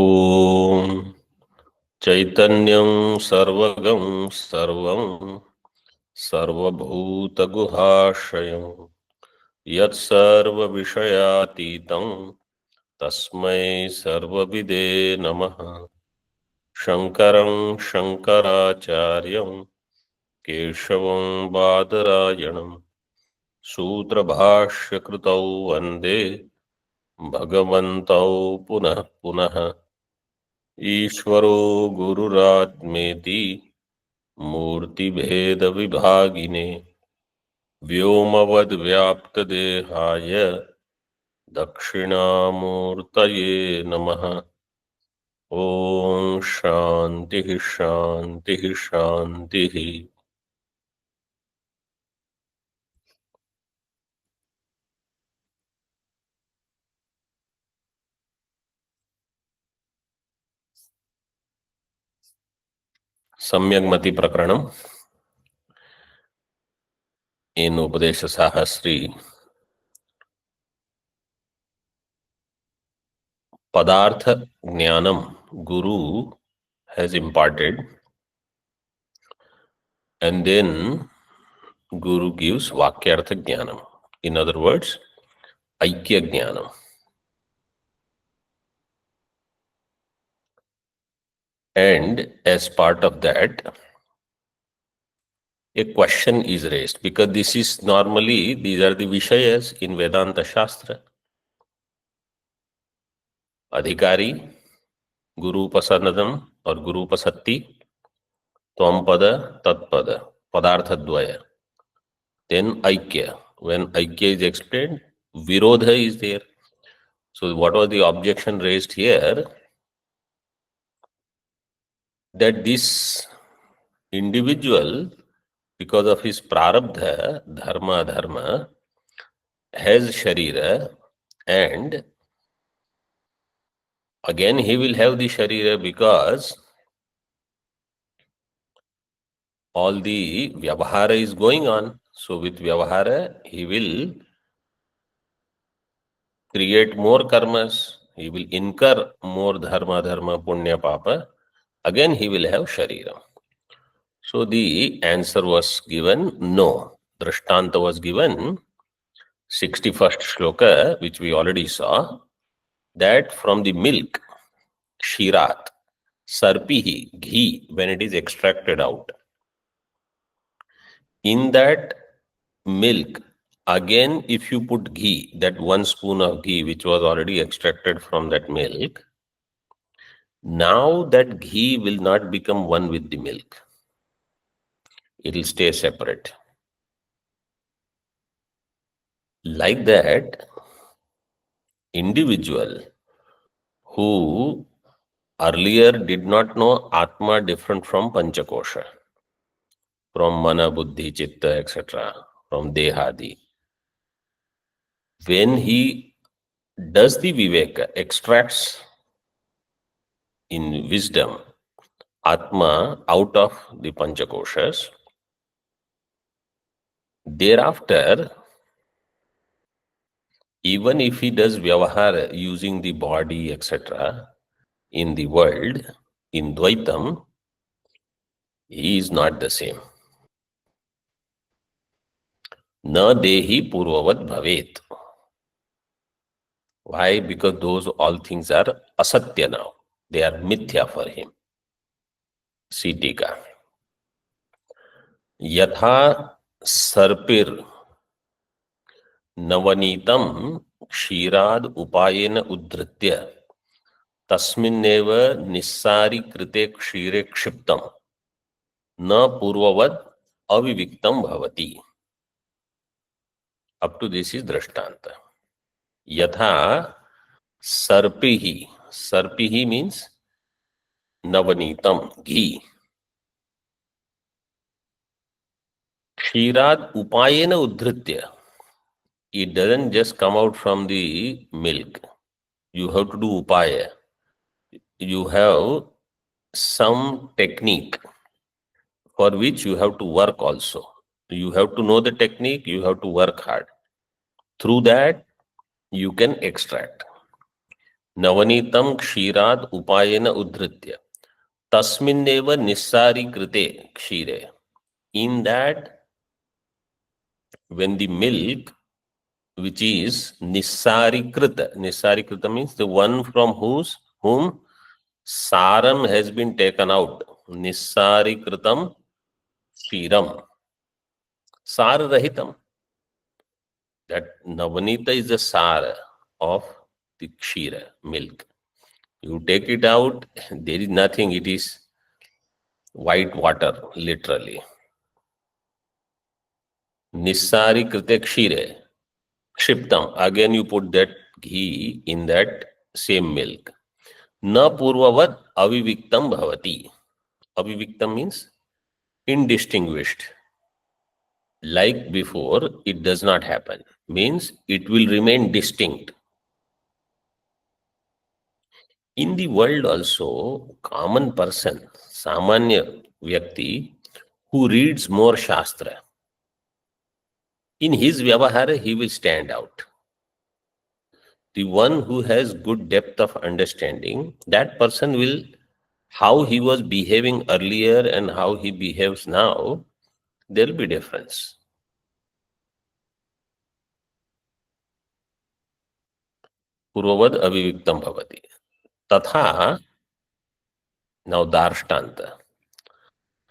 ॐ चैतन्यं सर्वगं सर्वं सर्वभूतगुहाशयं यत्सर्वविषयातीतं तस्मै सर्वविदे नमः। शङ्करं शङ्कराचार्यं केशवं बादरायणं सूत्रभाष्यकृतौ वन्दे भगवन्तौ पुनः पुनः। ईश्वरो गुरुरात्मेति मूर्तिभेदविभागिने व्योमवद्व्याप्तदेहाय दक्षिणामूर्तये नमः। ॐ शान्तिः शान्तिः शान्तिः। सम्यग्मति प्रकरणम् in Upadesha Sahasri, Padartha Jnanam Guru has imparted, and then Guru gives Vakyartha Jnanam. In other words, Aikya Jnanam. And as part of that, a question is raised, because this is normally, these are the Vishayas in Vedanta Shastra. Adhikari, Guru Upasanadam or Guru Upasatti, Tvam-pada, Tat-pada, Padartha-dvaya. Then Aikya. When Aikya is explained, Virodha is there. So what was the objection raised here? That this individual, because of his prarabdha, dharma, dharma, has sharira, and again he will have the sharira because all the vyavahara is going on. So with vyavahara, he will create more karmas, he will incur more dharma, punya, papa. Again he will have sharira. So the answer was given no. Drishtanta was given, 61st shloka, which we already saw, that from the milk, kshirat, sarpihi, ghee, when it is extracted out, in that milk, again, if you put ghee, that 1 spoon of ghee which was already extracted from that milk, now that ghee will not become one with the milk. It will stay separate. Like that, individual who earlier did not know Atma different from Panchakosha, from Mana, Buddhi, Chitta, etc., from Dehadi, when he does the Viveka, extracts in wisdom Atma out of the Panchakoshas, thereafter, even if he does Vyavahara using the body, etc., in the world, in Dvaitam, he is not the same. Na dehi purvavat bhavet. Why? Because those all things are asatya now. They are mithya for him. Sitika. Yatha sarpir navanitam kshirad upayena udhritya tasminneva nissari krite kshire kshiptam na purvavat aviviktam bhavati. Up to this is Drishtanta. Yatha sarpihi. Sarpihi means navanitam, ghee. Kshirad upayena udhritya. It doesn't just come out from the milk. You have to do upaya. You have some technique for which you have to work also. You have to know the technique, you have to work hard. Through that, you can extract. नवनीतम क्षीराद उपायेन उद्धृत्य तस्मिन्नेव निस्सारीकृते क्षीरे. In that, when the milk which is nissarikrita means the one from whom saram has been taken out. Nissarikritam kshiram. Sar rahitam. That Navanita is the sar of the kshira, milk. You take it out, there is nothing, it is white water, literally. Nissari krite kshire, kshiptam. Again you put that ghee in that same milk. Na purvavat aviviktam bhavati. Aviviktam means indistinguished. Like before, it does not happen. Means it will remain distinct. In the world also, common person, samanya vyakti, who reads more shastra, in his vyavahara he will stand out. The one who has good depth of understanding, that person will, how he was behaving earlier and how he behaves now, there will be difference. Purvad aviviktam bhavati. Tatha, now darštanta.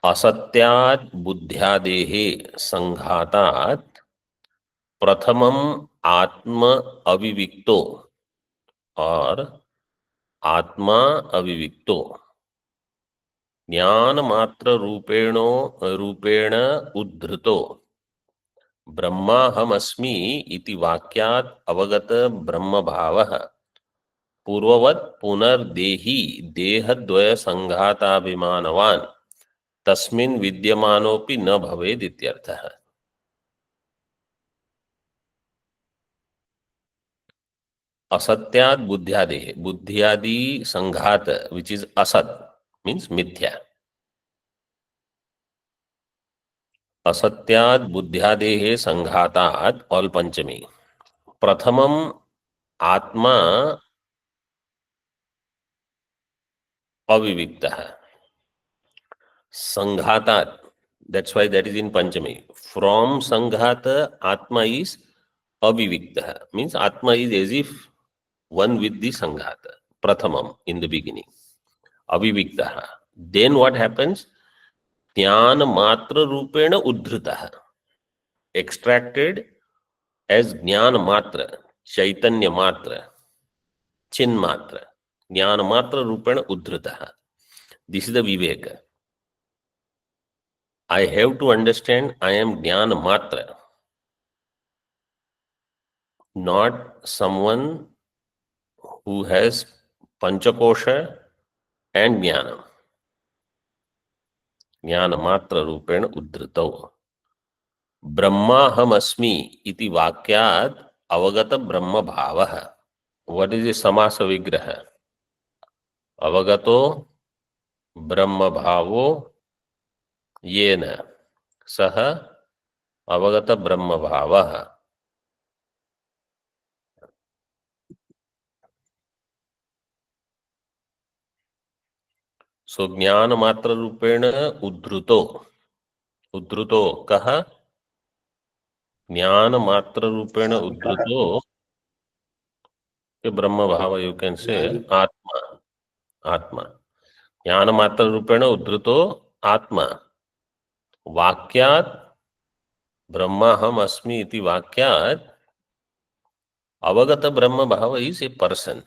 असत्यात् बुद्ध्यादेहे संघातात् प्रथमम आत्म अविविक्तो और आत्मा अविविक्तो ज्ञान मात्र रूपेण उद्धृतो ब्रह्माहमस्मि इति वाक्यात् अवगत ब्रह्म भावः पूर्ववत् पुनर्देही देहद्वय संघाताभिमानवान् तस्मिन् विद्यमानोपि न भवेत् इत्यर्थः. असत्याद बुद्ध्यादेह, बुद्धियादि संघात विच इज असत मीन्स मिथ्या. असत्याद बुद्ध्यादेह संघातात् ऑल पंचमी. प्रथमम आत्मा अविविक्तः. संघातात्, that's why that is in panchami. From sanghata atma is aviviktah, means atma is as if one with the sanghata, prathamam, in the beginning. Aviviktah. Then what happens? Jnana matra rupena uddhritah. Extracted as jnana matra, chaitanya matra, chin matra. Jnana matra rupena uddhritah. This is the viveka. I have to understand I am jnana matra, not someone who has panchakosha and jnana. Jnana matra rupena uddhritau. ब्रह्माहम अस्मि इति वाक्यात् अवगत ब्रह्म भावः. What is the समास विग्रह? अवगतो ब्रह्म भावो येन सह अवगत ब्रह्म भावः. सो ज्ञान मात्र रूपेण उद्धृतो. उद्धृतो कः? ज्ञान मात्र रूपेण उद्धृतो ब्रह्म भाव. यू कैन से आत्मा. आत्मा ज्ञान मात्र रूपेण उद्धृतो आत्मा. वाक्यात् ब्रह्माहम अस्मि इति वाक्यात् अवगत ब्रह्म भाव इज ए पर्सन.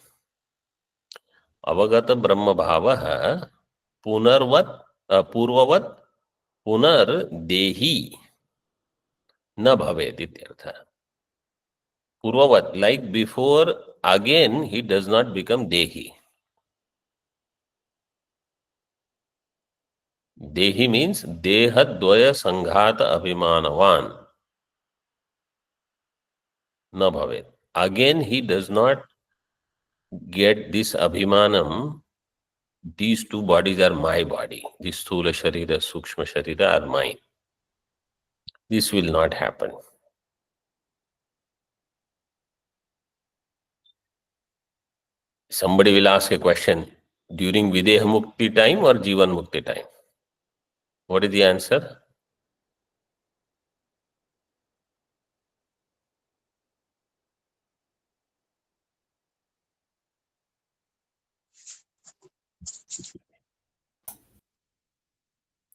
अवगत ब्रह्म भाव पुनर्वत पूर्ववत पुनर्देही न भवेत् इत्यर्थः. पूर्ववत, like before, again he does not become dehi. Dehi means dehadvaya sanghata abhimanavan na bhavet. Again he does not get this abhimanam. These two bodies are my body. This sthula sharira, sukshma sharira are mine. This will not happen. Somebody will ask a question during Videha Mukti time or Jivan Mukti time. What is the answer?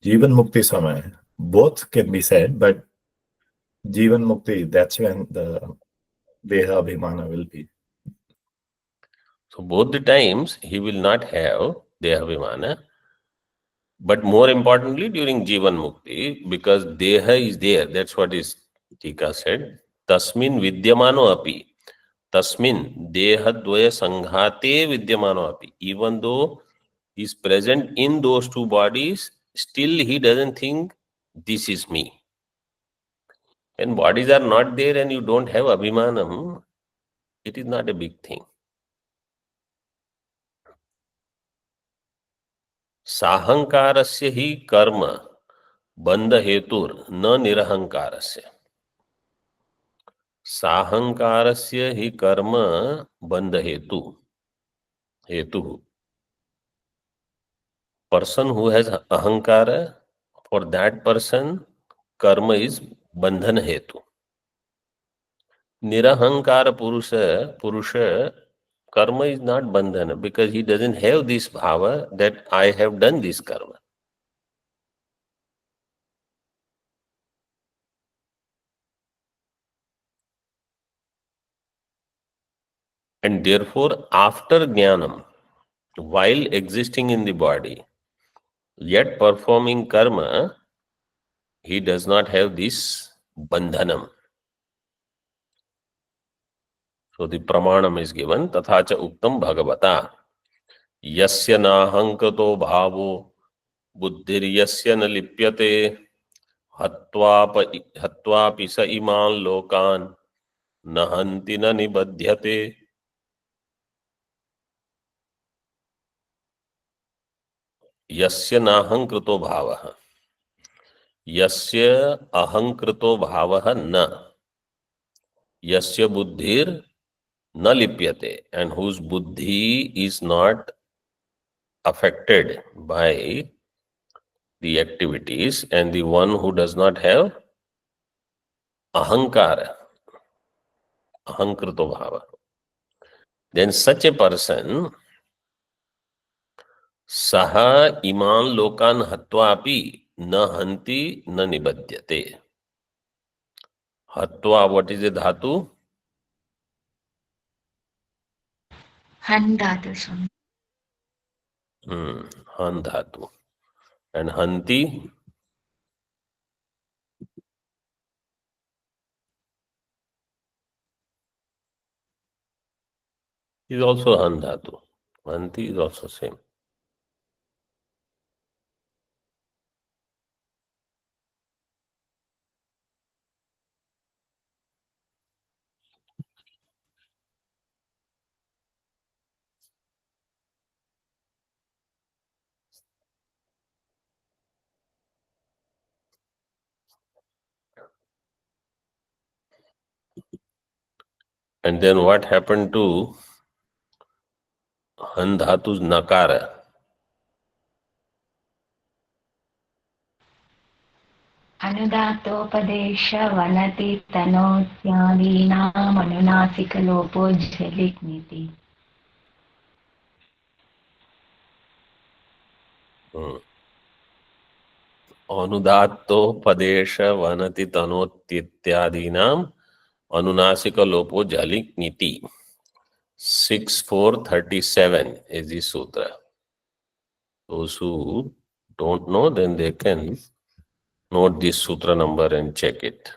Jivan Mukti Samay. Both can be said, but Jivan Mukti, that's when the Deha Abhimana will be. So both the times he will not have Deha Vimana, but more importantly during Jivan Mukti, because Deha is there. That's what is Tika said. Tasmin Vidyamano api. Tasmin Dehadvaya Sanghate Vidyamano api. Even though he is present in those two bodies, still he doesn't think this is me. When bodies are not there and you don't have Abhimanam, it is not a big thing. साहंकारस्य ही कर्म बंध हेतुर न निरहंकारस्य. साहंकारस्य ही कर्म बंध हेतु. Person who has ahankara, for that person karma is bandhan hetu. Nirahankara purusha karma is not bandhana, because he doesn't have this bhava that I have done this karma. And therefore, after jnanam, while existing in the body, yet performing karma, he does not have this bandhanam. So the pramanam is given, tatha cha uktam bhagavata. Yasya nahankato bhavo buddhir yasya na lipyate hatvapi sa iman lokan nahanti na nibadhyate. Yasya nahankrito bhavah. Yasya ahankrito bhavah na. Yasya buddhir na lipyate, and whose buddhi is not affected by the activities, and the one who does not have ahankara, ahankrito bhava, then such a person saha iman lokan hatva api na hanti na nibadhyate. Hatva, what is the dhatu? Han dhatu, Swami. Han dhatu. And hanti is also han dhatu. Hanti is also same. And then what happened to han dhatu's nakara? अनुदात्तोपदेश Vanathi तनोत्यादीनाम् अनुनासिकलोपो झलिक्निति. अनुदात्तोपदेश Vanathi तनोत्यादीनाम् अनुनासिक लोपो झलिक नीति. 6437 is the sutra. Those who don't know, then they can note this sutra number and check it.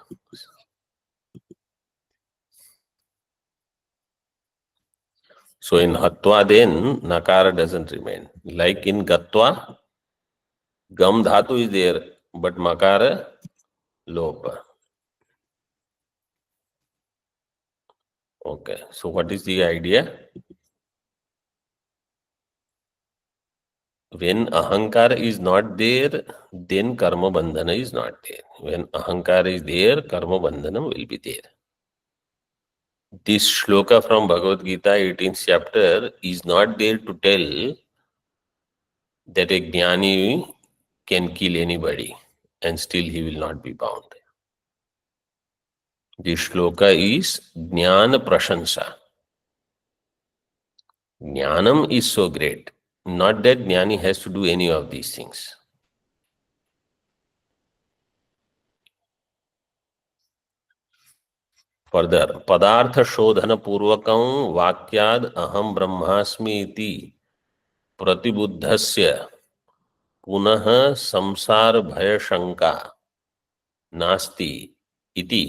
So in hatva, then nakara doesn't remain. Like in gatva, gam dhatu is there, but makara lopa. Okay, so what is the idea? When ahankara is not there, then karma bandhana is not there. When ahankara is there, karma bandhana will be there. This shloka from Bhagavad Gita, 18th chapter, is not there to tell that a jnani can kill anybody and still he will not be bound. This shloka is jnana prashansa. Jnanam is so great. Not that jnani has to do any of these things. Further, padartha shodhana purvakam vakyad aham brahmasmi iti प्रतिबुद्धस्य पुनः संसार भय शंका नास्ति इति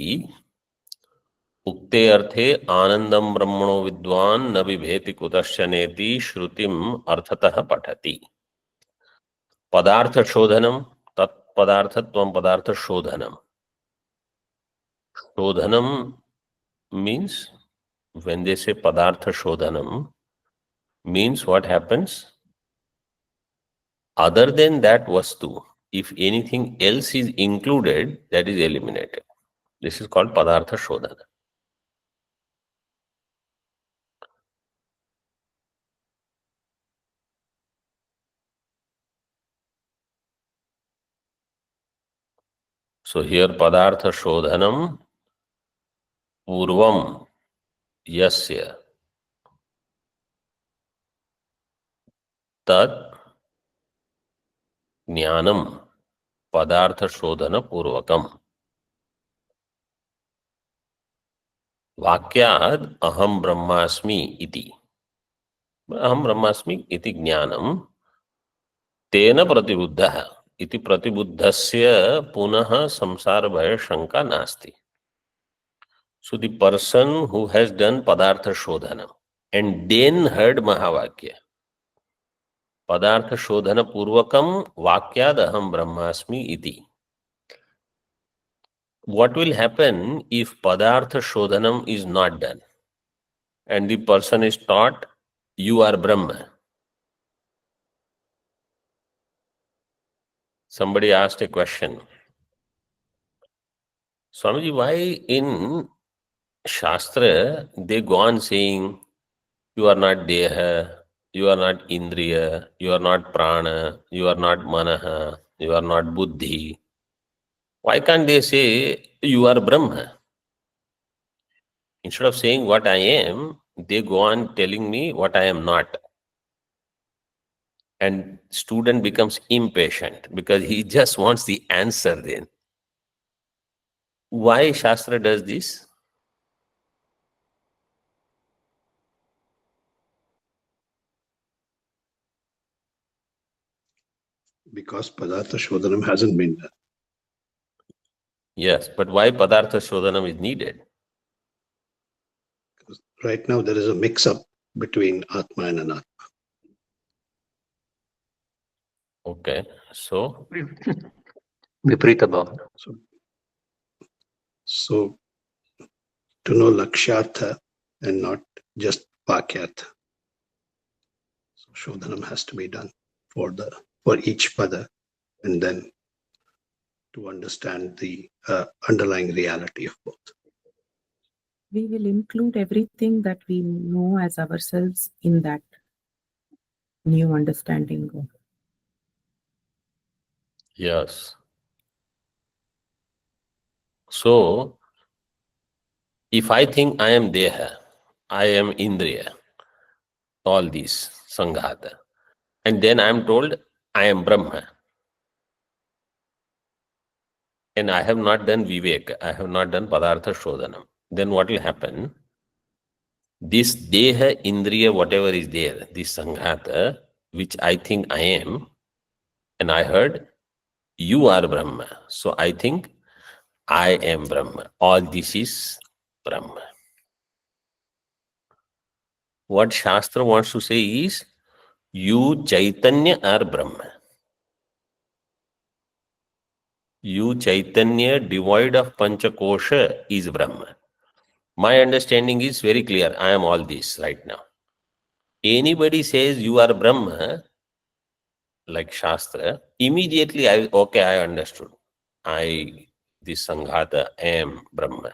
उक्ते अर्थे आनंदम ब्रह्मणो विद्वान न बिभेति कुतश्चनेति श्रुतिम अर्थतः पठति. पदार्थ शोधनम तत्पदार्थत्वम पदार्थ शोधनम. Shodhanam means, when they say padartha shodhanam, means what happens? Other than that vastu, if anything else is included, that is eliminated. This is called padartha shodhana. So here padartha shodhanam purvam yasya tat jnanam padartha shodhana purvakam vakyad aham brahmasmi iti. Aham brahmasmi iti jnanam तेन प्रतिबुद्धः इति प्रतिबुद्धस्य पुनः संसार भय शंका नास्ति. So the person who has done padartha shodhana and then heard Mahavakya, padartha shodhana purvakam vakyad aham brahmasmi iti. What will happen if padartha shodhanam is not done and the person is taught, you are Brahma? Somebody asked a question, Swamiji, why in Shastra they go on saying, you are not Deha, you are not Indriya, you are not Prana, you are not Manaha, you are not Buddhi. Why can't they say, you are Brahma? Instead of saying what I am, they go on telling me what I am not. And student becomes impatient because he just wants the answer then. Why Shastra does this? Because Padartha Shodhanam hasn't been done. Yes, but why Padartha Shodhanam is needed? Because right now there is a mix-up between Atma and Anatma. Okay, so Viparita Bhava. So to know Lakshyartha and not just Vakyartha. So Shodhanam has to be done for each pada, and then to understand the underlying reality of both. We will include everything that we know as ourselves in that new understanding of. yes. So if I think I am Deha, I am Indriya, all these Sanghata, and then I am told I am Brahma, and I have not done Vivek, I have not done Padartha Shodhanam, then what will happen? This Deha, Indriya, whatever is there, this Sanghata, which I think I am, and I heard, you are Brahma. So I think I am Brahma. All this is Brahma. What Shastra wants to say is, you Chaitanya are Brahma. You Chaitanya devoid of Panchakosha is Brahma. My understanding is very clear. I am all this right now. Anybody says you are Brahma, like Shastra, immediately I understood. This Sanghata am Brahma.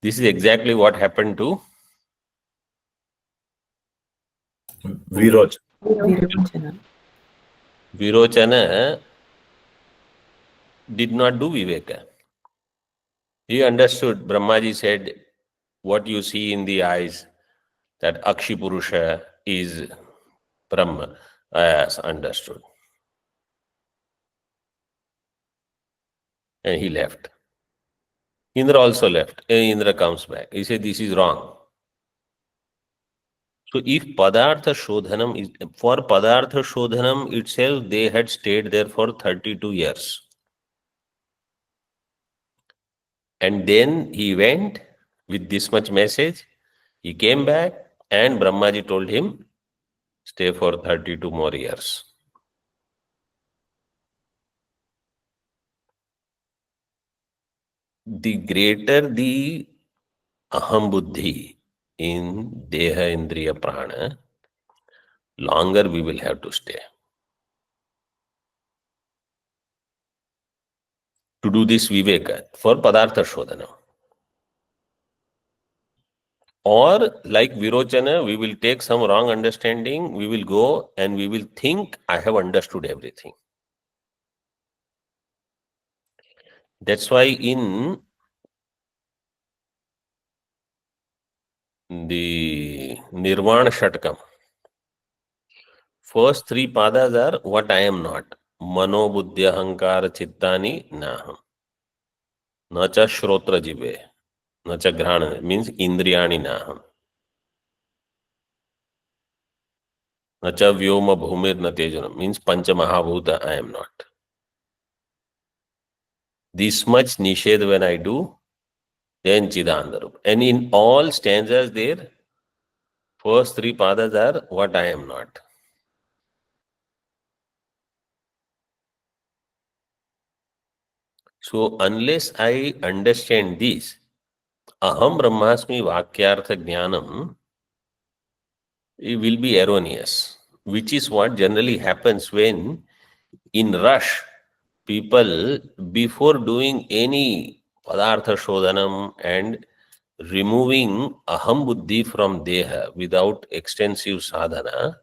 This is exactly what happened to Viroj. Virochana. Virochana. Did not do Viveka. He understood. Brahmaji said, what you see in the eyes, that Akshi Purusha is Brahma. Yes, understood. And he left. Indra also left. And Indra comes back. He said, this is wrong. So if Padartha Shodhanam is, for Padartha Shodhanam itself, they had stayed there for 32 years. And then he went with this much message. He came back and Brahmaji told him, stay for 32 more years. The greater the aham buddhi in deha indriya prana, longer we will have to stay. To do this viveka for padartha shodhana. Or like Virochana, we will take some wrong understanding, we will go and we will think, I have understood everything. That's why in the Nirvana Shatakam, first three padas are what I am not. Mano buddhi ahankara chittani naham. Nacha shrotra jive. Nacha grhana means indriyani naham. Nacha vyoma bhumir natejana means pancha mahabhuta I am not. This much nished when I do, then Chidandarup. And in all stanzas there, first three padas are what I am not. So unless I understand this, aham brahmasmi vakyartha jnanam, it will be erroneous, which is what generally happens when in rush, people before doing any padartha shodhanam and removing aham buddhi from deha without extensive sadhana,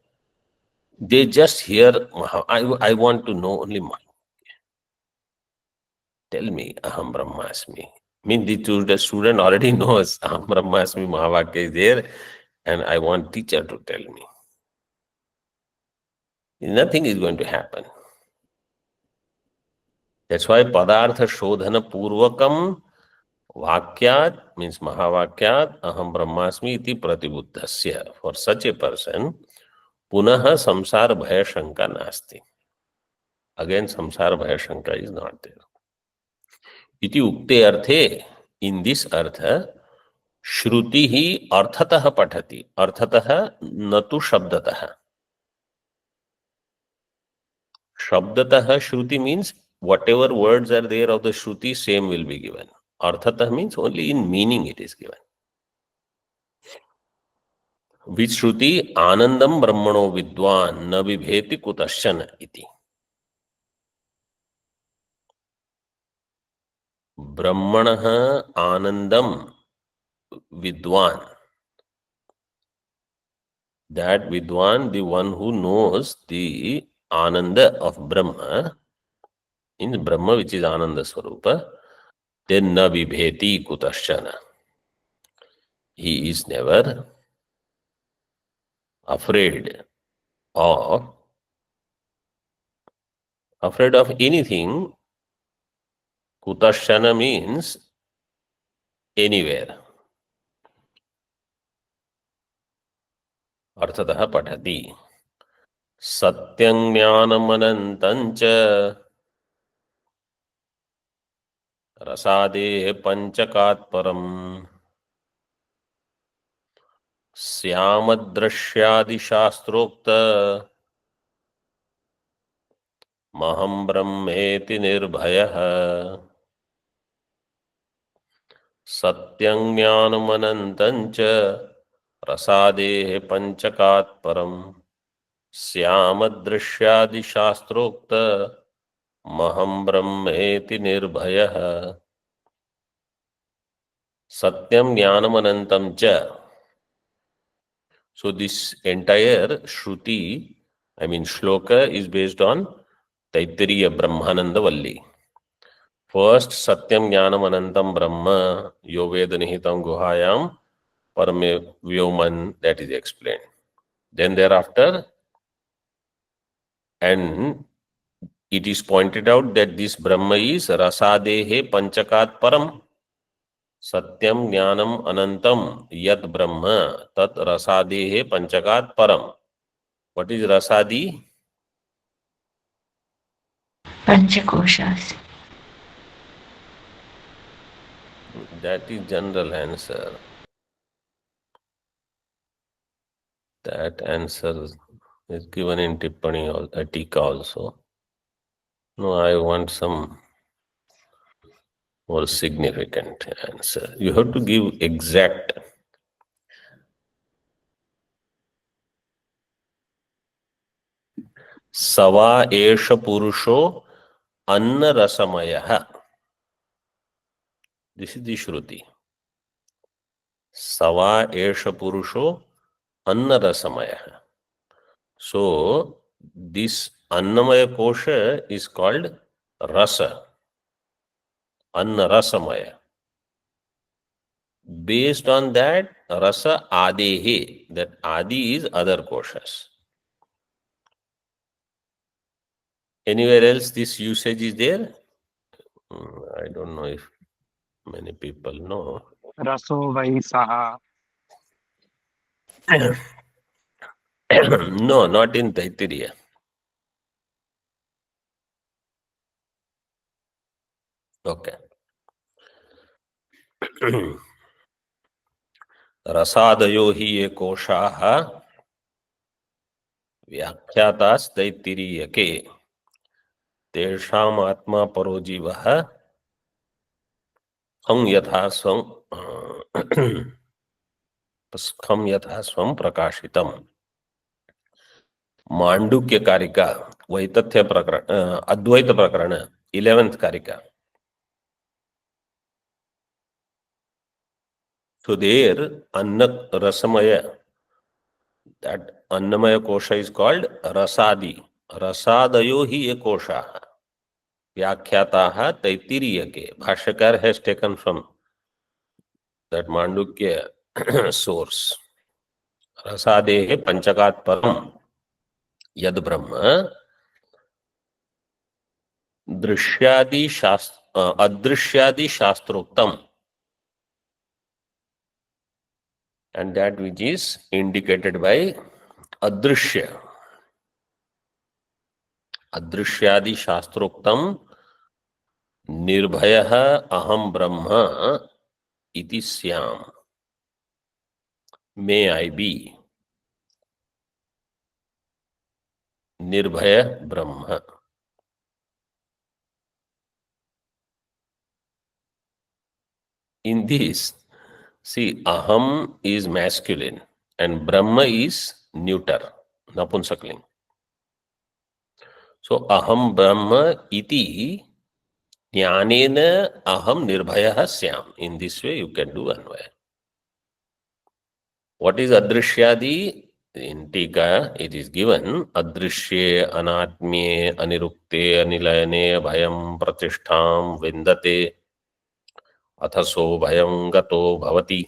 they just hear, I want to know only Maha. Tell me, aham brahmasmi. I mean, the student already knows aham brahmasmi Mahavakya is there and I want teacher to tell me. Nothing is going to happen. That's why padartha shodhana purvakam vakyat means mahavakyat aham brahmasmi iti pratibuddhasya. For such a person, punaha samsara bhaya shanka nasti. Again, samsara bhaya shanka is not there. Iti ukte arthe, in this artha, shruti hi arthatah pathati. Arthatah natu shabdatah. Shabdatah shruti means whatever words are there of the shruti, same will be given. Arthatah means only in meaning it is given. Which shruti? Anandam brahmano vidwan na vibheti kutasyana iti. Brahmanah anandam vidwan. That vidwan, the one who knows the ananda of Brahma, in Brahma which is ananda swarupa, then na vibheti kutasyana. He is never afraid of anything. Kutasyana means anywhere. Arthatah pathati. Satyam jnanamanantancha rasade panchakat param syamadrishyadi shastrokta maham brahmeti nirbhayah. Satyam jnanamanantancha rasade panchakat param syamadrishyadi shastrokta maham brahmeti nirbhayah. Satyam Jnanam Anantam Cha. So this entire Shruti, I mean Shloka, is based on Taittiriya Brahmananda Valli. First, Satyam Jnanam Anantam Brahma, Yoveda Nihitam Guhayam, Parame Vyoman, that is explained. Then thereafter, and it is pointed out that this Brahma is Rasadehe Panchakat Param. Satyam Jnanam Anantam Yat Brahma Tat Rasadehe Panchakat Param. What is Rasadi? Panchakoshas. That is general answer. That answer is given in Tippani, Tika also. No, I want some more significant answer. You have to give exact. Sava esha purusho anna rasamaya. This is the Shruti. Sava esha purusho anna rasamaya. So this annamaya kosha is called rasa. Anna rasamaya. Based on that, rasa adehe, that adi is other koshas. Anywhere else this usage is there? I don't know if many people know. Raso vai saha. No, not in Taittiriya. Okay. Rasadayo hi ye koshaha व्याख्यातास् दैत्तिरीयके तेषाम् आत्मा परो जीवः खं यथा स्वं प्रकाशितम्. मांडुक्य कारिका वैतथ्य प्रकरण अद्वैत प्रकरण 11th कारिका. So there Anna Rasamaya, that Annamaya kosha is called Rasadi. Rasadayo hi ye kosha. Vyakhyataha Taitiriyake. Bhashyakar has taken from that Mandukya source. Rasadehe Panchakat Param Yad Brahma Drishyadi Adrishyadi Shastroktam. And that which is indicated by Adrishya. Adrishyadi Shastroktam Nirbhayah Aham Brahma Iti Syam. May I be Nirbhaya Brahma. In this, see, Aham is masculine and Brahma is neuter, Napunsakling. So, Aham Brahma iti jnanena aham nirbhayah syam. In this way, you can do anvaya. What is Adrishyadi? In Tika, it is given Adrishye, Anatmye, Anirukte, Anilayane, Bhayam, Pratishtham, Vindate, Athaso, Bhayam, Gato, Bhavati.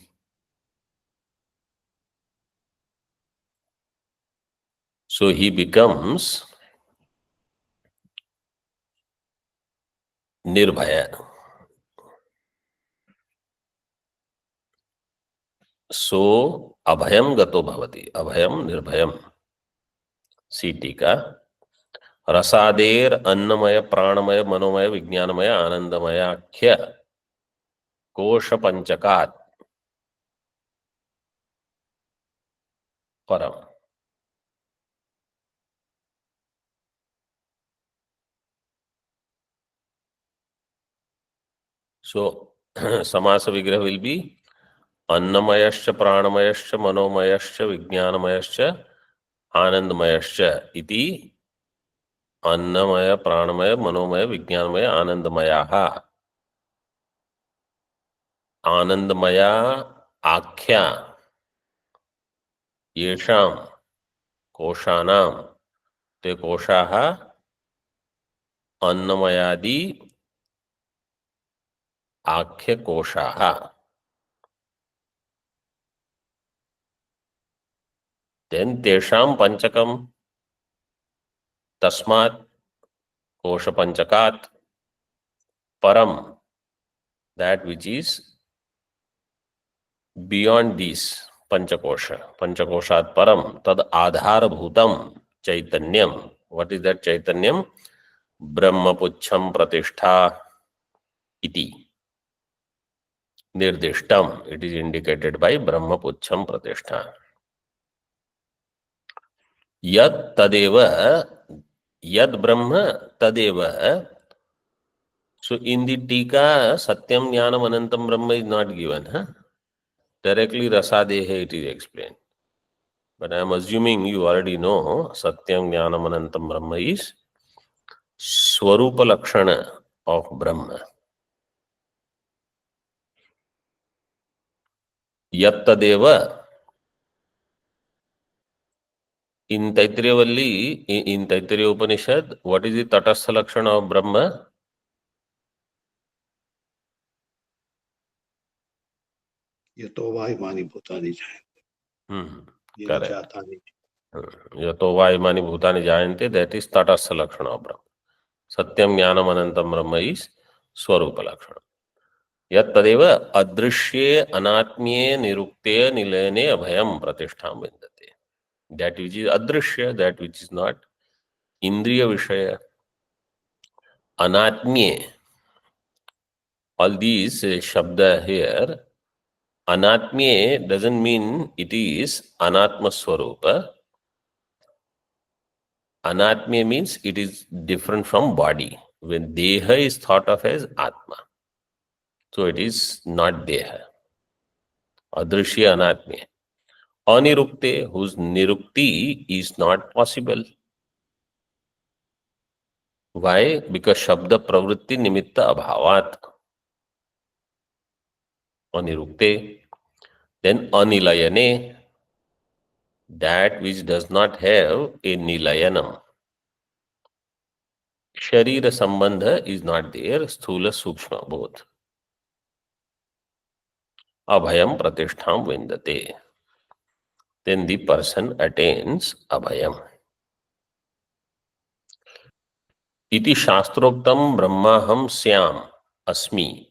So he becomes Nirbhaya. So Abhayam Gato Bhavati. Abhayam Nirbhayam. See Tika. Rasader Annamaya Pranamaya Manomaya Vijnanamaya Anandamaya Kya Kosha Panchakat Param. So Samasa Vigraha will be Annamayascha Pranamayascha Manomayascha Vijnanamayascha Anandamayascha iti Annamaya Pranamaya Manomaya Vijnanamaya Anandamayaha. आनंदमया आख्या येषां कोशानां ते कोशाः अन्नमयादि आख्य कोशाः then तेषां पंचकम तस्मात् कोश पंचकात् परम that which is beyond these pancakoshat param tad adharabhutam chaitanyam. What is that chaitanyam? Brahmapuchham pratishtha iti nirdishtam. It is indicated by Brahmapuchham pratishtha. Yad tadeva, yad brahma tadeva. So in the tika satyam jnanam anantam brahma is not given, huh? Directly rasadehe it is explained. But I am assuming you already know satyam jnanam anantam brahma is swarupa lakshana of brahma. Yat tadeva. In Taittiriya in Taittiriya Upanishad, what is the tatastha lakshana of brahma? Yato va imani bhutani jayante. Correct. Jatani. Yato va imani bhutani jayante, that is tatastha lakshana of brahma. Satyam jnanam anantam brahma is swarupa lakshana. Yat tadeva adrishye anatmye nirukte nilayane abhayam pratishtham vindate. That which is adrishya, that which is not indriya vishaya. Anatmye. All these shabda here, anatmye doesn't mean it is anatma swarupa. Anatmye means it is different from body. When deha is thought of as atma, so it is not deha. Adrishya anatmye. Anirukte, whose nirukti is not possible. Why? Because shabda pravritti nimitta abhavat. Anirukte. Then anilayane, that which does not have a nilayanam. Sharira sambandha is not there, sthula sukshma both. Abhayam pratistham vindate. Then the person attains abhayam. Iti shastroktam brahmaham syam asmi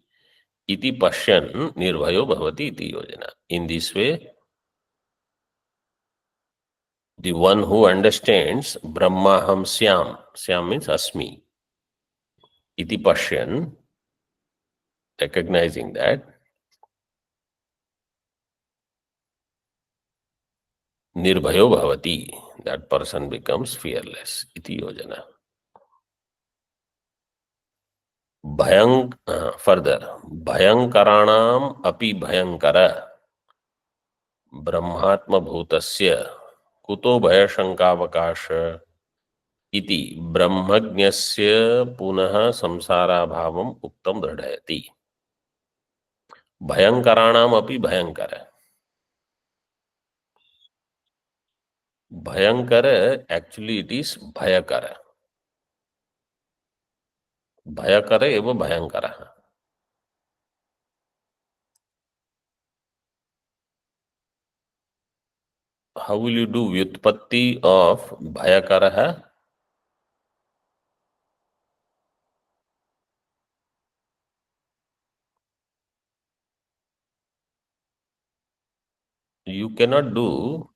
iti pashyan nirbhayo bhavati iti yojana. In this way, the one who understands brahmaham syam means asmi, iti pashyan, recognizing that, nirbhayo bhavati, that person becomes fearless, iti yojana. Further, bhayankaranam api bhayankara brahmatma bhutasya kuto bhayashankavakasha iti brahmajnasya punah samsara bhavam uktam dradhayati. Bhayankaranam api bhayankara. Bhayankara, actually it is bhayakara. Bhayakara eva bhayankara. How will you do vyutpatti of bhayakara? You cannot do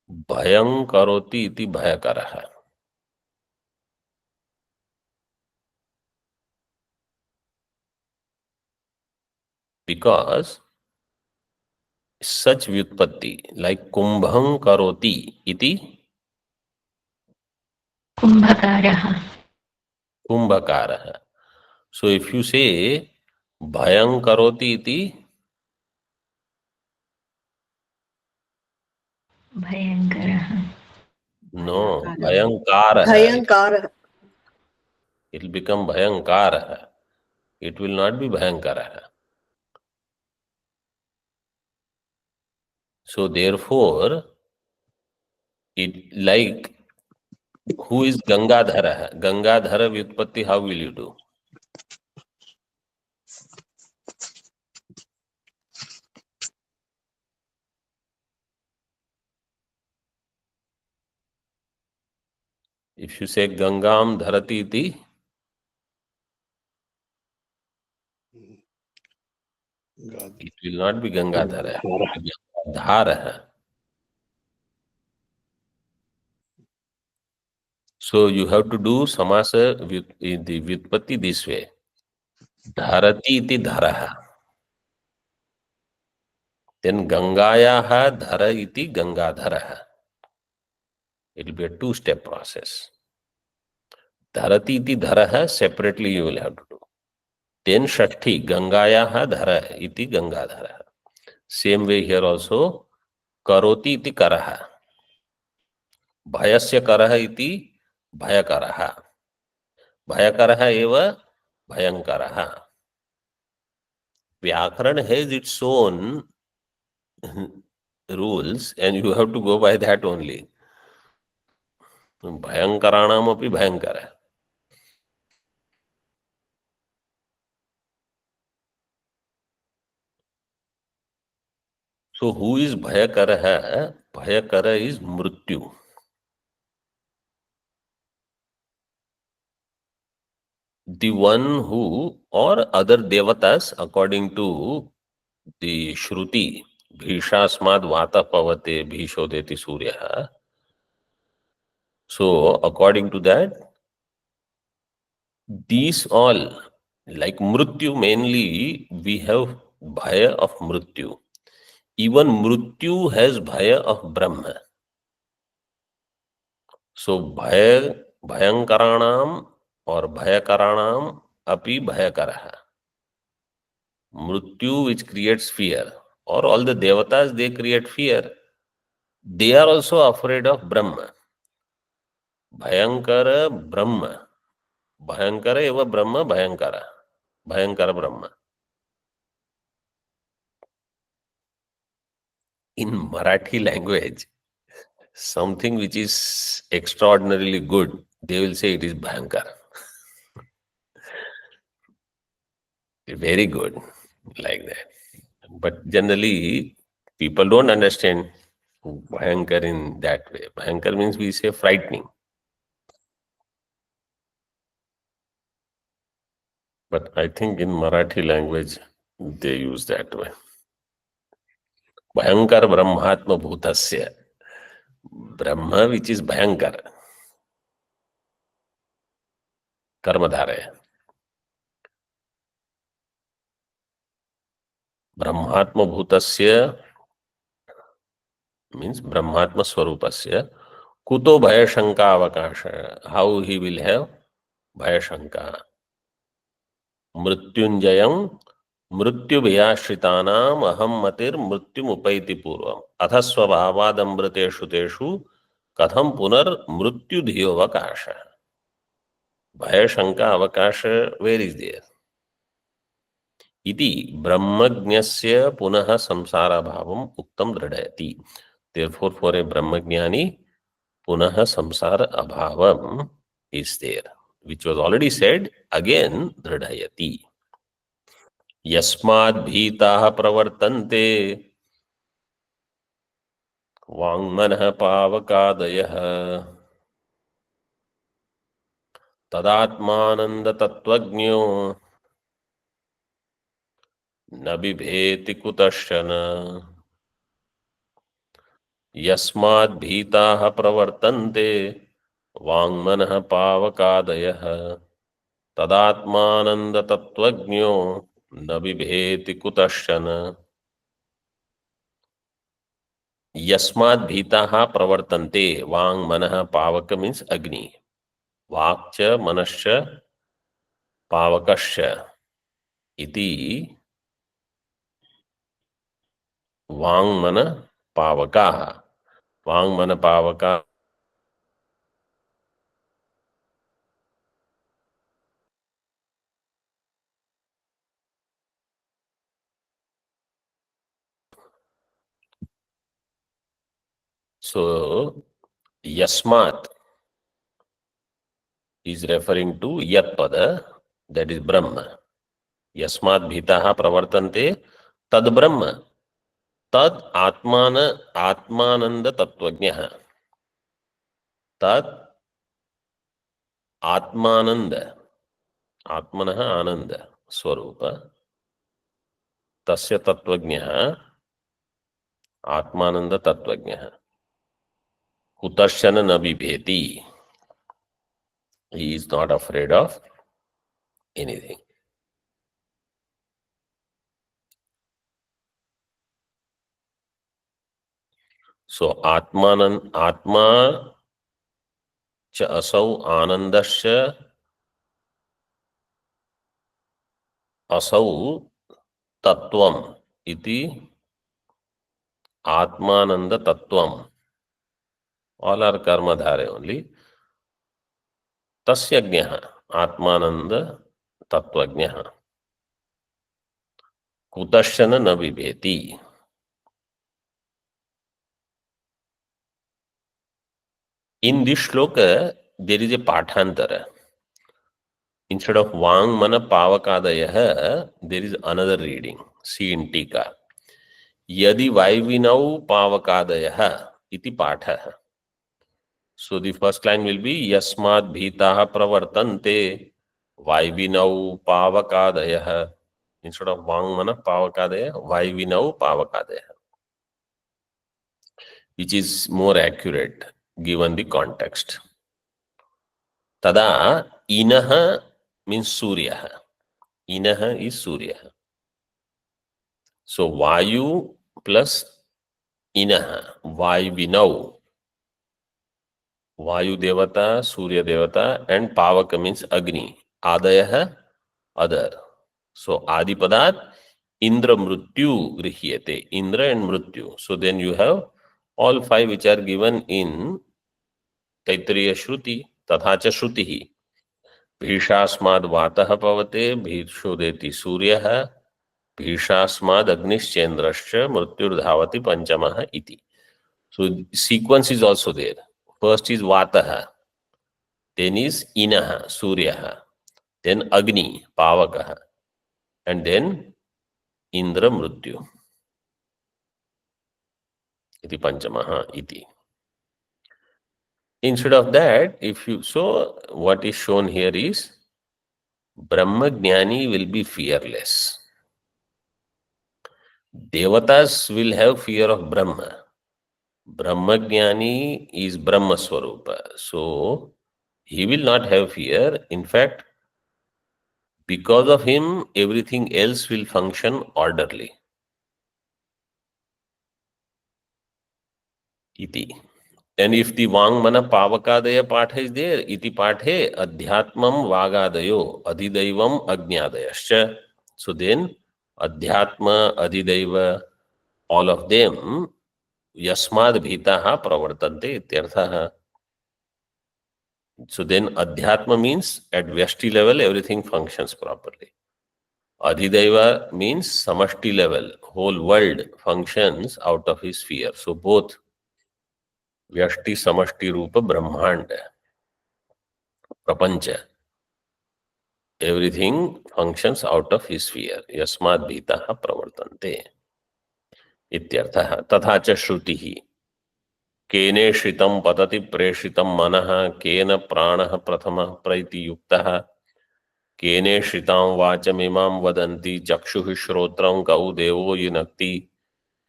bhayam karoti iti bhayakara. Because such vyutpatti like kumbham karoti iti Kumbhakaraha. kumbhakara. So if you say bhayam karoti iti, Bhayankaraha. no, bhayankara. Bhayankara. It will become bhayankara. It will not be bhayankara. So therefore, it like who is Gangadhara? Gangadhara Vyutpatti, how will you do? If you say Gangam Dharati iti, God. it will not be Gangadhara. It will be Dhara. So you have to do samasa in the Vyutpatti this way. Dharati iti dharaha. Then Gangayaha dhara iti Gangadharaha. It will be a two-step process. Dharati iti dharaha, separately you will have to do. Then Shakti, Gangayaha dhara iti Gangadharaha. Same way here also, Karoti iti karaha. Bhayasya karaha iti Bhayakaraha. Bhayakaraha eva Bhayankaraha. Vyakaran has its own rules and you have to go by that only. Bhayankaranam api Bhayankara. So who is Bhayakara? Bhayakara is Mrityu. The one who, or other devatas, according to the Shruti, Bhishasmad Vata Pavate Bhishodeti Surya. So according to that, these all, like Mrityu mainly, we have Bhaya of Mrityu. Even Mrityu has Bhaya of Brahma. So Bhayankaranam or Bhayakaranam api Bhayakaraha. Mrityu which creates fear, or all the devatas, they create fear. They are also afraid of Brahma. Bhayankara Brahma. Bhayankara eva Brahma Bhayankara. Bhayankara Brahma. In Marathi language, something which is extraordinarily good, they will say it is Bhayankar. Very good, like that. But generally, people don't understand Bhayankar in that way. Bhayankar means we say frightening. But I think in Marathi language, they use that way. Bhayankar Brahmatma Bhutasya. Brahma, which is Bhayankar. Karmadharaya. Brahmatma Bhutasya means Brahmatma Swarupasya. Kuto Bhayashanka Avakasha. How he will have Bhayashanka. Mrityunjayam मृत्युभयाश्रितानाम अहम मतिर मृत्युमुपैति पूर्वम अथ स्वभावादमृतेषु तेषु कथम पुनर्मृत्युधियोवकाश भय शंका अवकाश where is there इति ब्रह्मज्ञस्य पुनः संसार भावम उक्तम दृढ़यति देयरफॉर फॉर ए ब्रह्मज्ञानी पुनः संसार अभावम is there which was already said again दृढ़यति यस्माद् भीताः प्रवर्तन्ते वाङ्मनः पावकादयः तदात्मानन्दतत्त्वज्ञो न बिभेति कुतश्चन यस्माद् भीताः प्रवर्तन्ते वाङ्मनः पावकादयः तदात्मानन्दतत्त्वज्ञो न बिभेति कुतश्चन यस्माद् भीताः प्रवर्तन्ते वांग मनः पावक मीन्स अग्नि वाक्च मनश्च पावकश्च इति वांग मन पावकाः वांग मन पावका So yasmat is referring to yat pada, that is Brahma. Yasmat bhitaha pravartante tad Brahma. Tad atmananda tattvajnah. Tad atmananda, atmanah ananda swarupa. Tasya tattvajnah atmananda tattvajnah. Kutashyana na bibheti. He is not afraid of anything. So atma cha asau anandasya asau tattvam iti atmananda tattvam. All are karma dhare only. Tasya jnah atmananda tattvajnah. Kutashyana na bibheti. In this shloka, there is a patantara. Instead of Vang Mana Pavakadayah, there is another reading. See in Tika. Yadi Vaivinau Pavakadayah iti Patha. So the first line will be Yasmat Bhitaha Pravartante Vaivinau Pavakadayah. Instead of Vang Mana Pavakadayah, Vaivinau Pavakadayah. Which is more accurate given the context. Tada Inaha means Surya. Inaha is Surya. So Vayu plus Inaha, Vaivinau. Vayu Devata, Surya Devata, and Pavaka means Agni. Adayaha, other. So Adipadat, Indra Mrityu Grihyate. Indra and Mrityu. So then you have all five which are given in Taittiriya Shruti, Tathacha Shrutihi. Bhishasmad Vatah Pavate, Bhishodeti Suryaha, Bhishasmad Agnischendrascha, Mrityurdhavati Panchamaha iti. So sequence is also there. First is Vataha, then is Inaha, Suryaha, then Agni, Pavakaha, and then Indra Mrityu. Iti Panchamaha iti. Instead of that, if you so what is shown here is Brahma Jnani will be fearless. Devatas will have fear of Brahma. Brahma Jnani is Brahma Swarupa. So he will not have fear. In fact, because of him, everything else will function orderly. Iti. And if the Vang Mana Pavakadaya Patha is there, iti Pathe Adhyatmam Vagadayo Adhidaivam Agnyadayascha. So then Adhyatma, Adhidaiva, all of them Yasmad Bhitaha Pravartante Ityarthaha. So then Adhyatma means at Vyashti level everything functions properly. Adhidaiva means Samashti level, whole world functions out of his sphere. So both Vyashti Samashti Rupa Brahmanda, Prapancha, everything functions out of his sphere. Yasmad Bhitaha Pravartante Ityarthaha. Tathacha Shrutihi. केने श्रितं पतति प्रेषितं मनः केन प्राणः प्रथमः प्रैति युक्तः केने श्रितां वाचमिमां वदन्ति चक्षुः श्रोत्रं कौ देवो युनक्ति.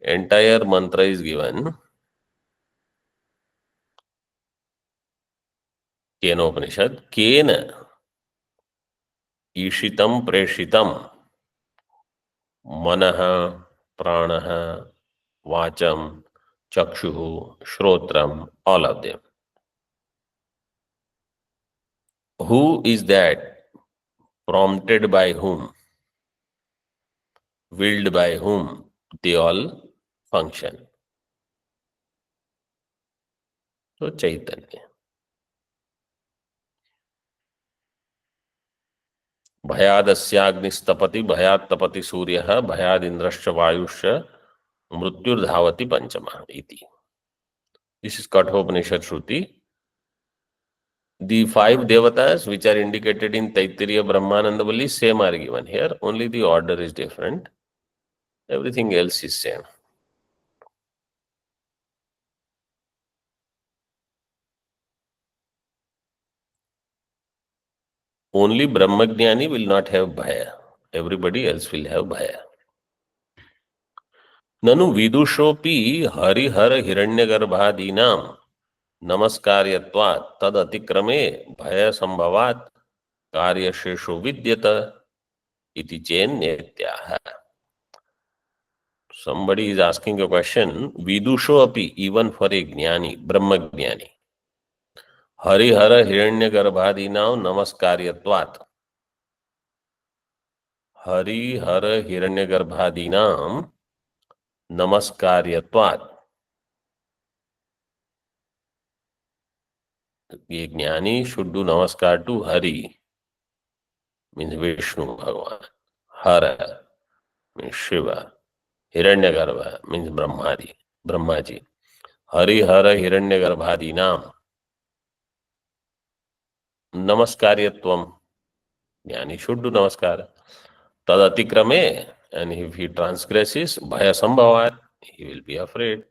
Entire mantra is given. Kenopanishad. Kena ईशितं प्रेषितं मनः प्राणः वाचम Chakshuhu, Shrotram, all of them. Who is that? Prompted by whom? Willed by whom? They all function. So Chaitanya. Bhayadasyagnistapati, bhayat tapati suryaha, bhayad indrascha vayusha, mrityurdhavati panchama iti. This is Kathopanishad Shruti. The 5 devatas which are indicated in Taittiriya Brahmanandavali same are given here. Only the order is different. Everything else is same. Only Brahmagyani will not have bhaya. Everybody else will have bhaya. Nanu vidushopi harihar hiranyagarbhadinam namaskaryatvat tad atikrame bhaya sambhavat karyashesho vidyata iti chen netyaha. Somebody is asking a question. Vidusho api, even for a jnani, Brahmagyani. Harihara hiranyagarbhadinam namaskaryatvat. Harihara hiranyagarbhadinam namaskaryatvat. A jnani should do namaskar to Hari, means Vishnu Bhagavan. Hara means Shiva. Hiranyagarbha means Brahmaji. Harihara hiranyagarbhadinam namaskaryatvam. Jnani should do namaskar. Tad atikrame, and if he transgresses, bhaya sambhavat, he will be afraid.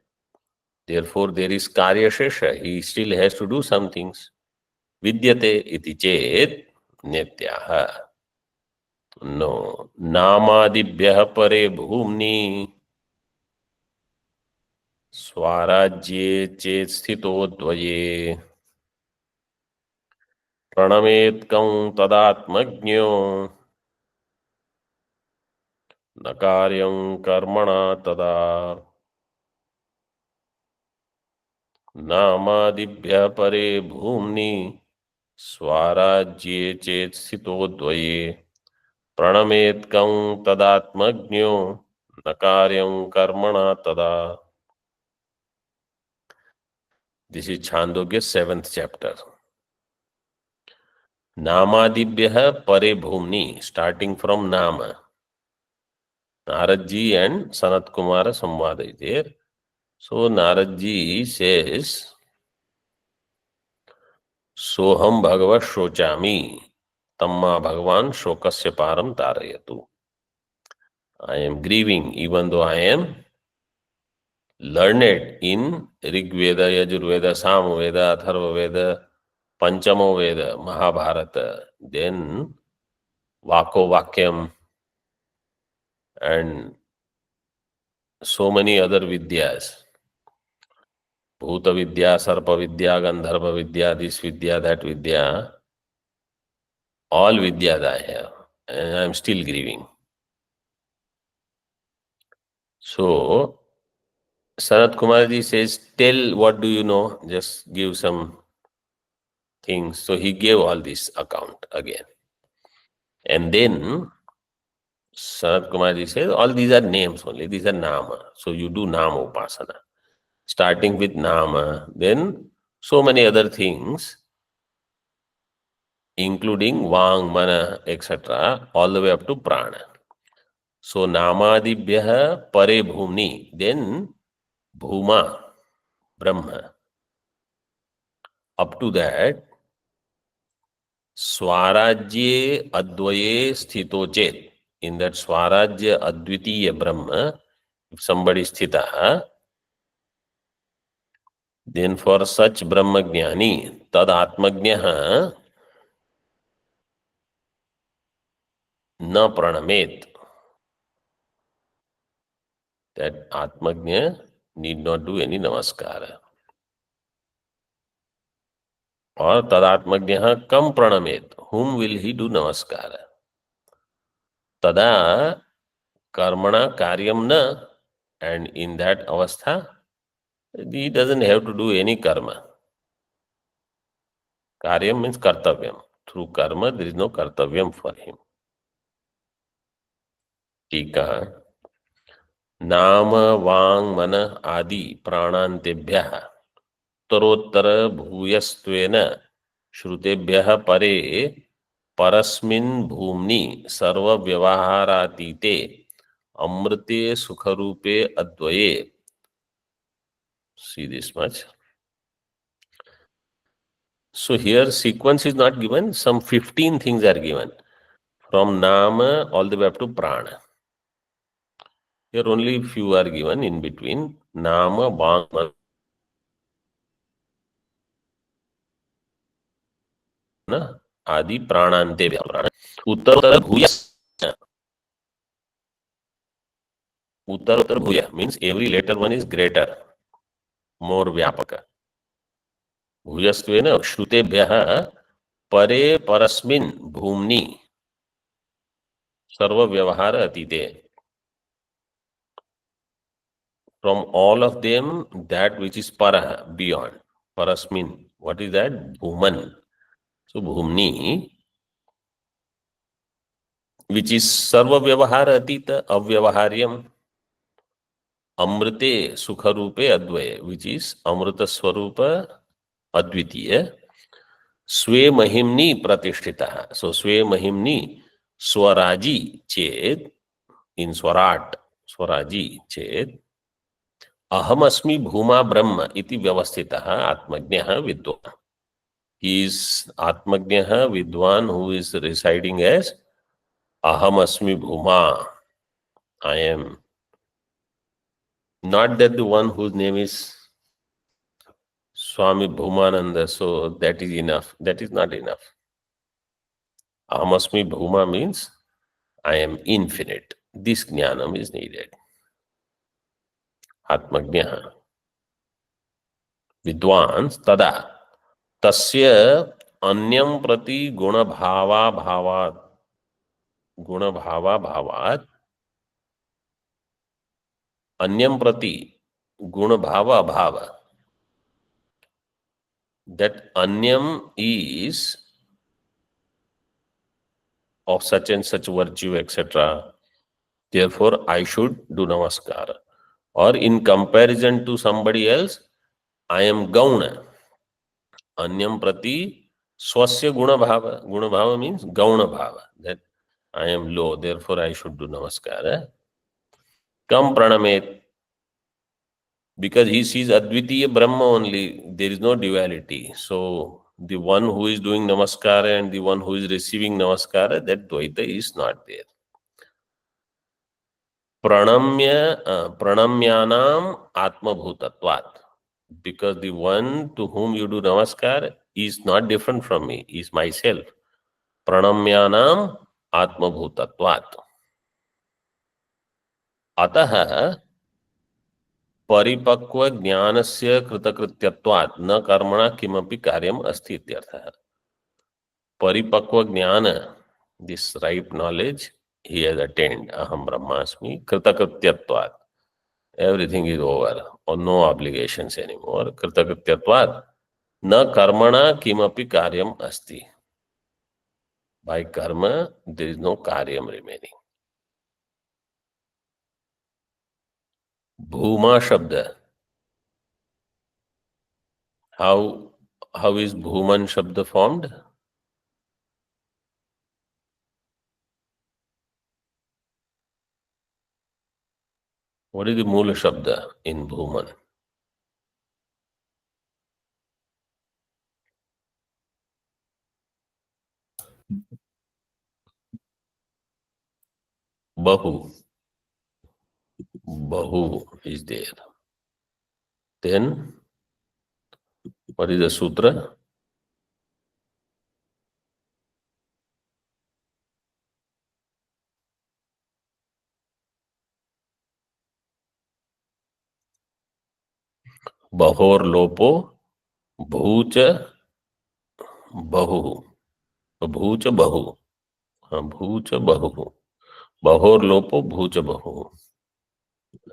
Therefore, there is karya shesha. He still has to do some things. Vidyate iti chet netyaha. No. Namadibhyah pare bhumni swarajye chet sthito dvaye pranamet kang tadatmagyo nakaryam karmana tada. नामादिभ्य परे भूम्नि स्वाराज्ये चेत स्थितो द्वये प्रणमेत कं तदात्मज्ञो न कार्यं कर्मणा तदा. This is Chandogya 7th chapter. Namadibhyah pare bhumni, starting from Nama. Naradji and Sanat Kumara Samvada is there. So Naradji says, Soham Bhagava Shochami, Tamma Bhagavan Shokasya Param Tarayatu. I am grieving even though I am learned in Rig Veda, Yajurveda, Samveda, Atharva Veda, Panchamo Veda, Mahabharata, then Vako Vakyam, and so many other Vidyas. Bhuta Vidya, Sarpa Vidya, Gandharva Vidya, this Vidya, that Vidya, all Vidyas I have, and I am still grieving. So, Sanat Kumarji says, tell what do you know, just give some things. So he gave all this account again. And then Sanat Kumarji says, all these are names only, these are Nama. So you do Nama Upasana. Starting with Nama, then so many other things, including Vang, Mana, etc., all the way up to Prana. So Namadibhyah pare bhumni, then Bhuma, Brahma. Up to that, Swarajye Advaye Sthito Chet. In that Swarajya Advitiya Brahma, if somebody is Sthita, then for such Brahmagyani, Tad Atmagnyah Na Pranamet. That Atmagnya need not do any namaskara. Or Tadatmagnya Kam Pranamet. Whom will he do namaskara? Tada Karmana Karyam Na. And in that avastha, he doesn't have to do any karma. Karyam means kartavyam. Through karma, there is no kartavyam for him. Tika. Nama, Vang, Mana, Adi, Pranantebhyah, Tarottara Bhuyastvena, Shrutebhyah Pare, Parasmin Bhumni, Sarva Vyavaharatite, Amrite Sukharupe Advaye. See this much. So here sequence is not given, some 15 things are given. From Nama all the way up to Prana. Here only few are given in between. Nama, Vang, Mana, Adi, Pranante, Prana. Uttar Bhuya. Uttar Bhuya means every later one is greater, more Vyapaka. Bhuyastvena Shrutebhyaha Pare Parasmin Bhumni Sarva Vyavahara Atite. From all of them, that which is para, beyond. Parasmin. What is that? Bhuman. So Bhumni, which is Sarva Vyavahara Atita, Avyavaharyam. Amrite Sukharupe Advaya, which is Amrita Swarupa Advitiya. Swe Mahimni Pratishtita. So Swe Mahimni Swaraji Ched, in Swarat, Swaraji Ched. Ahamasmi Bhuma Brahma iti Vyavastitaha Atmagnaha Vidwan. He is Atmagnaha Vidwan who is residing as Ahamasmi Bhuma. I am. Not that the one whose name is Swami Bhumananda, so that is enough. That is not enough. Ahamasmi Bhuma means I am infinite. This jnanam is needed. Atmagnaha. Vidwan tada. Tasya anyam prati guna bhava bhavat. Guna bhava bhavat. Anyam prati guna bhava bhava. That anyam is of such and such virtue, etc. Therefore, I should do namaskar. Or in comparison to somebody else, I am gauna. Anyam prati swasya guna bhava. Guna bhava means gauna bhava. That I am low, therefore I should do namaskar. Kam pranamet. Because he sees Advitiya Brahma only, there is no duality. So the one who is doing namaskara and the one who is receiving namaskara, that Dvaita is not there. Pranamyanam Atma Bhutatvat. Because the one to whom you do namaskar is not different from me, is myself. Pranamyanam Atma Bhutatvat. Ataha परिपक्व ज्ञानस्य कृतकृत्यत्वात् न कर्मणा किमपि कार्यम अस्ति इत्यर्थः. परिपक्व ज्ञान, this ripe knowledge he has attained. Aham Brahmasmi कृतकृत्यत्वात्. Everything is over, or no obligations anymore. कृतकृत्यत्वात् न कर्मणा किमपि कार्यम अस्ति. By karma there is no karyam remaining. Bhuma Shabda. How is Bhuman Shabda formed? What is the Mula Shabda in Bhuman? Bahu. Bahu is there. Then, what is the sutra? Bahor lopo bhucha bahu. Bhucha bahu. Bhucha bahu. Bahor lopo bhucha bahu.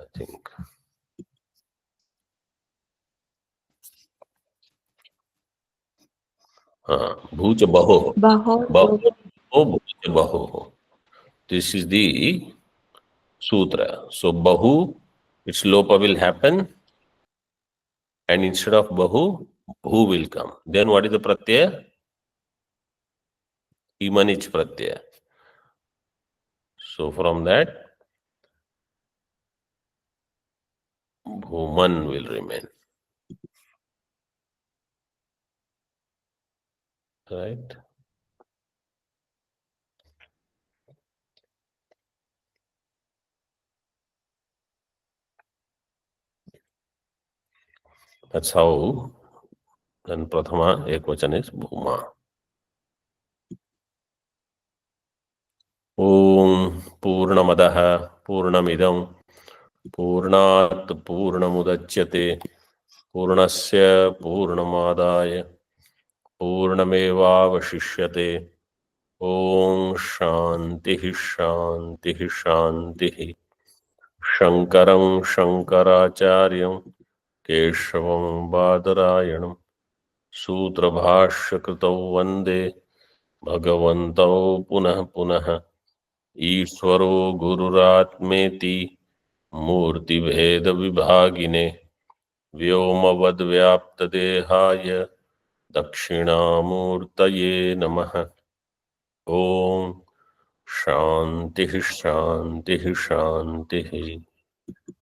I think. Bhucha bahu. Bahu bhucha bahu. This is the sutra. So bahu, its lopa will happen, and instead of bahu, bhu will come. Then what is the pratyaya? Imanich pratyaya. So from that, Bhuman will remain. right? That's how then Prathama Ekvachan is Bhuma. Om Purnamadaha Purnamidam Purnat Purnamudachyate Purnasya Purnamadaya Purnamevavashishyate. Om Shanti Shanti Shanti. Shankaram Shankaracharyam Keshavam Badarayanam Sutrabhashyakrtau Vande Bhagavantau Punah Punah Ishvaro Gururatmeti Murti Bheda Vibhagine Vyomavad Vyaptadehaya Dakshinamurtaye Namaha. Om Shanti Shanti Shanti.